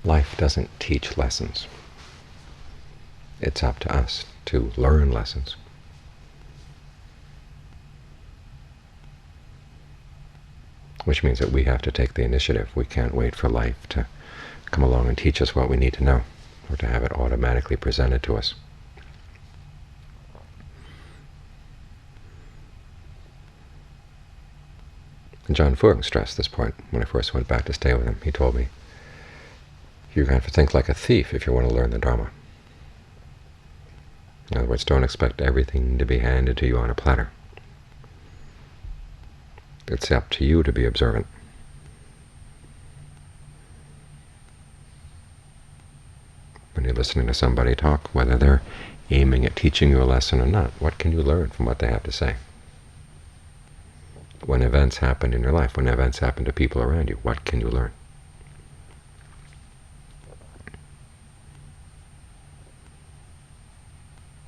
Life doesn't teach lessons. It's up to us to learn lessons. Which means that we have to take the initiative. We can't wait for life to come along and teach us what we need to know, or to have it automatically presented to us. And Ajahn Fuang stressed this point when I first went back to stay with him. He told me, you're going to have to think like a thief if you want to learn the Dharma. In other words, don't expect everything to be handed to you on a platter. It's up to you to be observant. When you're listening to somebody talk, whether they're aiming at teaching you a lesson or not, what can you learn from what they have to say? When events happen in your life, when events happen to people around you, what can you learn?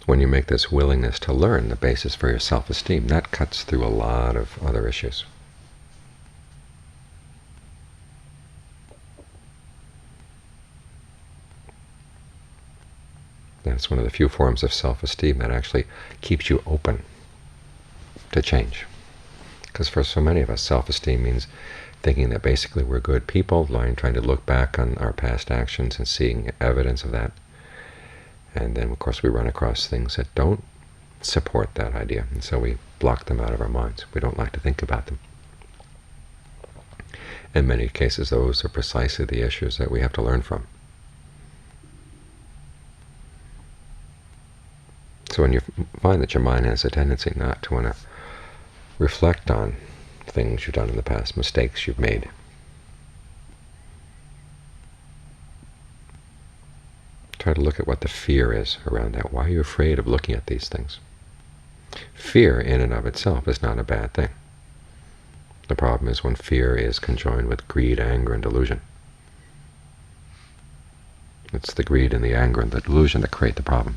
When you make this willingness to learn the basis for your self-esteem, that cuts through a lot of other issues. That's one of the few forms of self-esteem that actually keeps you open to change. Because for so many of us, self-esteem means thinking that basically we're good people, trying to look back on our past actions and seeing evidence of that. And then, of course, we run across things that don't support that idea, and so we block them out of our minds. We don't like to think about them. In many cases, those are precisely the issues that we have to learn from. So when you find that your mind has a tendency not to want to reflect on things you've done in the past, mistakes you've made, try to look at what the fear is around that. Why are you afraid of looking at these things? Fear in and of itself is not a bad thing. The problem is when fear is conjoined with greed, anger, and delusion. It's the greed and the anger and the delusion that create the problem.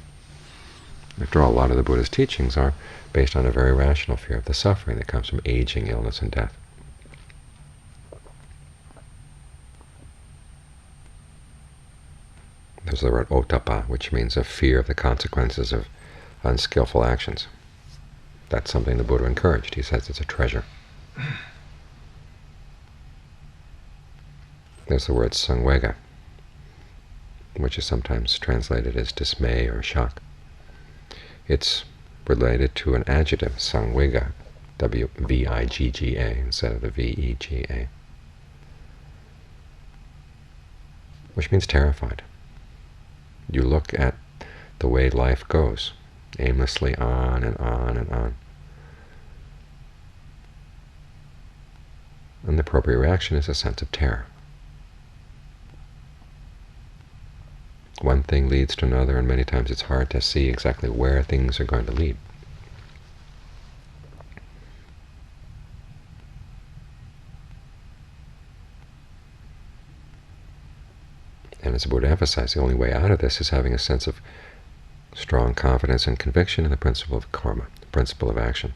After all, a lot of the Buddha's teachings are based on a very rational fear of the suffering that comes from aging, illness, and death. There's the word ottappa, which means a fear of the consequences of unskillful actions. That's something the Buddha encouraged. He says it's a treasure. There's the word samvega, which is sometimes translated as dismay or shock. It's related to an adjective, samvega, W-V-I-G-G-A, instead of the V-E-G-A, which means terrified. You look at the way life goes, aimlessly on and on and on. And the appropriate reaction is a sense of terror. One thing leads to another, and many times it's hard to see exactly where things are going to lead. And as the Buddha emphasized, the only way out of this is having a sense of strong confidence and conviction in the principle of karma, the principle of action.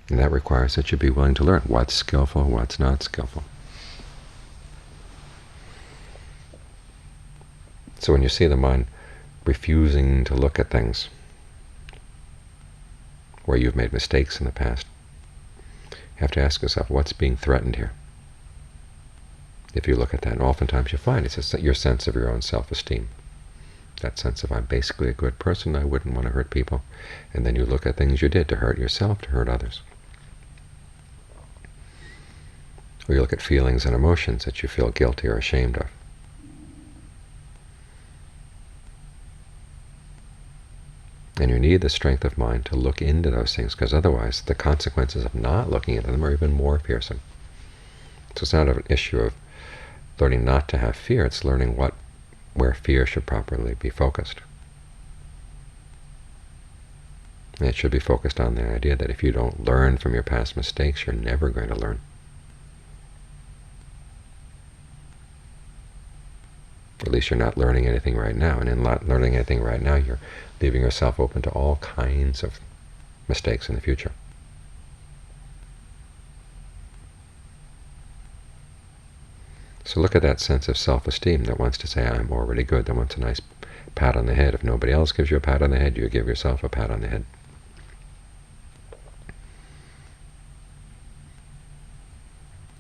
And that requires that you be willing to learn what's skillful, what's not skillful. So when you see the mind refusing to look at things where you've made mistakes in the past, you have to ask yourself, what's being threatened here? If you look at that, and oftentimes you find it's your sense of your own self-esteem. That sense of, I'm basically a good person, I wouldn't want to hurt people. And then you look at things you did to hurt yourself, to hurt others. Or you look at feelings and emotions that you feel guilty or ashamed of. And you need the strength of mind to look into those things, because otherwise the consequences of not looking into them are even more fearsome. So it's not an issue of learning not to have fear, it's learning where fear should properly be focused. And it should be focused on the idea that if you don't learn from your past mistakes, you're never going to learn. At least you're not learning anything right now, and in not learning anything right now, you're leaving yourself open to all kinds of mistakes in the future. So look at that sense of self-esteem that wants to say, I'm already good, that wants a nice pat on the head. If nobody else gives you a pat on the head, you give yourself a pat on the head.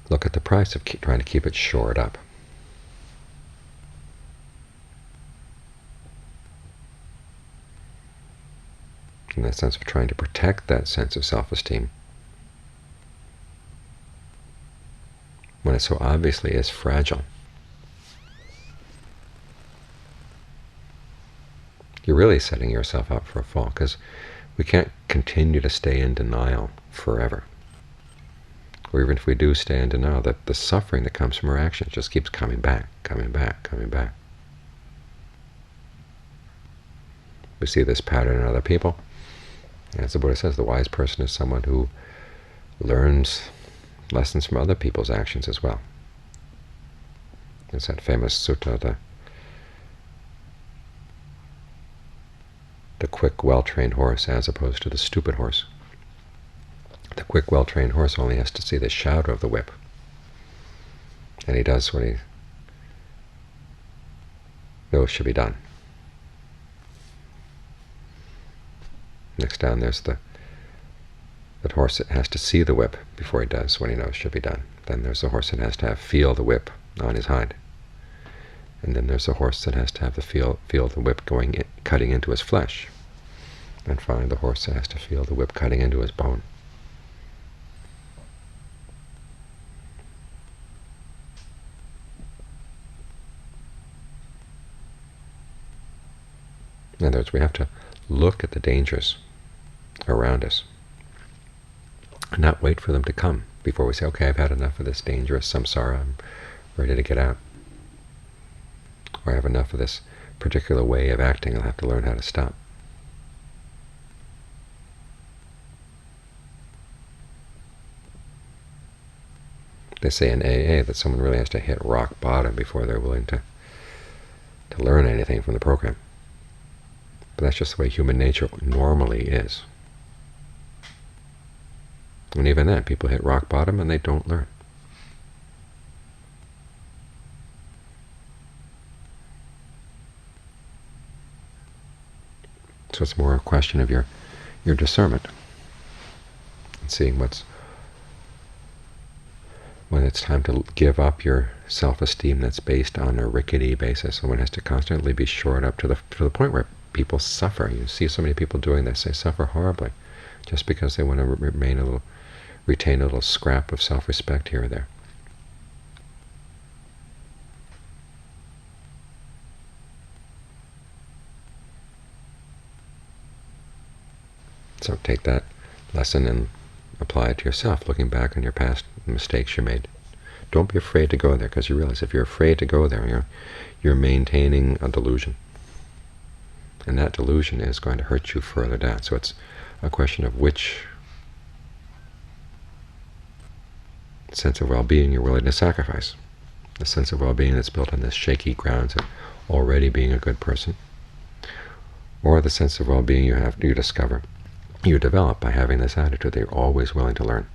Look at the price of trying to keep it shored up. In that sense of trying to protect that sense of self-esteem, when it so obviously is fragile. You're really setting yourself up for a fall, because we can't continue to stay in denial forever. Or even if we do stay in denial, that the suffering that comes from our actions just keeps coming back, coming back, coming back. We see this pattern in other people. As the Buddha says, the wise person is someone who learns lessons from other people's actions as well. It's that famous sutta, the quick, well-trained horse as opposed to the stupid horse. The quick, well-trained horse only has to see the shadow of the whip, and he does what he knows should be done. Next down there's that horse that has to see the whip before he does what he knows should be done. Then there's the horse that has to feel the whip on his hide. And then there's the horse that has to have feel the whip cutting into his flesh. And finally the horse that has to feel the whip cutting into his bone. In other words, we have to look at the dangers around us and not wait for them to come before we say, okay, I've had enough of this dangerous samsara, I'm ready to get out. Or I have enough of this particular way of acting, I'll have to learn how to stop. They say in AA that someone really has to hit rock bottom before they're willing to learn anything from the program. But that's just the way human nature normally is. And even then, people hit rock bottom and they don't learn. So it's more a question of your discernment, and seeing when it's time to give up your self-esteem that's based on a rickety basis, and one has to constantly be shored up to the point where people suffer. You see so many people doing this; they suffer horribly, just because they want to retain a little scrap of self-respect here or there. So take that lesson and apply it to yourself, looking back on your past mistakes you made. Don't be afraid to go there, because you realize if you're afraid to go there, you're maintaining a delusion. And that delusion is going to hurt you further down. So it's a question of which sense of well-being you're willing to sacrifice. The sense of well-being that's built on this shaky grounds of already being a good person, or the sense of well-being you develop by having this attitude that you're always willing to learn.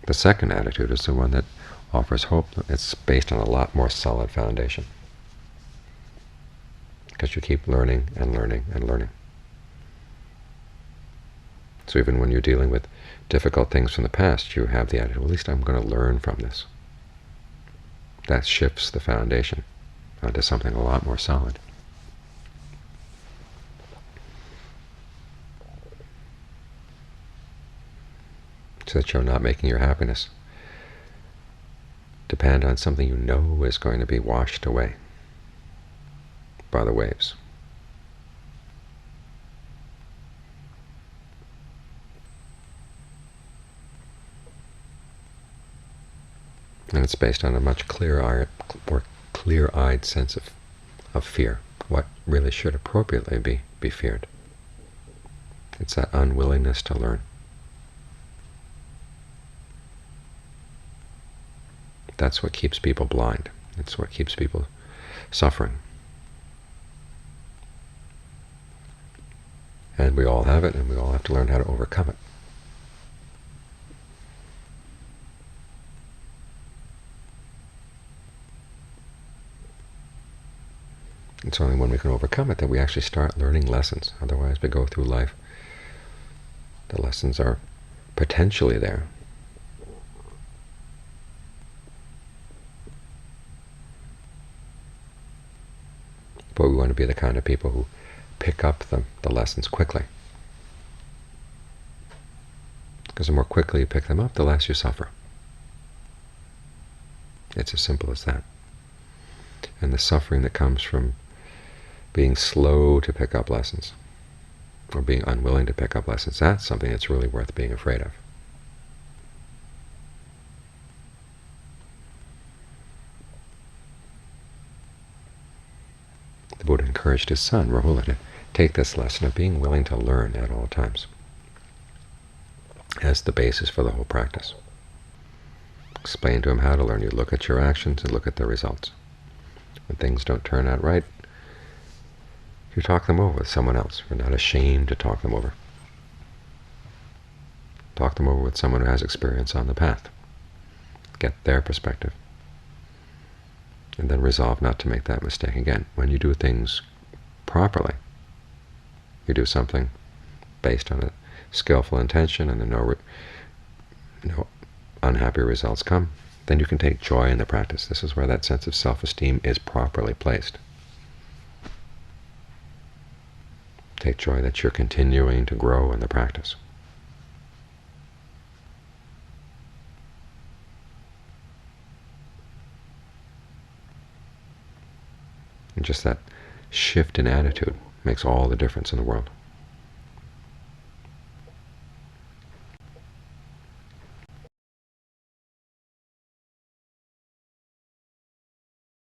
The second attitude is the one that offers hope. It's based on a lot more solid foundation, because you keep learning and learning and learning. So even when you're dealing with difficult things from the past, you have the attitude, well, at least I'm going to learn from this. That shifts the foundation onto something a lot more solid. So that you're not making your happiness depend on something you know is going to be washed away by the waves. And it's based on a much more clear-eyed sense of fear, what really should appropriately be feared. It's that unwillingness to learn. That's what keeps people blind. It's what keeps people suffering. And we all have it, and we all have to learn how to overcome it. It's only when we can overcome it that we actually start learning lessons. Otherwise, we go through life. The lessons are potentially there, but we want to be the kind of people who pick up the lessons quickly. Because the more quickly you pick them up, the less you suffer. It's as simple as that. And the suffering that comes from being slow to pick up lessons, or being unwilling to pick up lessons, that's something that's really worth being afraid of. The Buddha encouraged his son, Rahula, to take this lesson of being willing to learn at all times as the basis for the whole practice. Explain to him how to learn. You look at your actions and look at the results. When things don't turn out right, you talk them over with someone else. You're not ashamed to talk them over. Talk them over with someone who has experience on the path. Get their perspective. And then resolve not to make that mistake again. When you do things properly, you do something based on a skillful intention, and then no unhappy results come, then you can take joy in the practice. This is where that sense of self-esteem is properly placed. Take joy that you're continuing to grow in the practice. And just that shift in attitude makes all the difference in the world.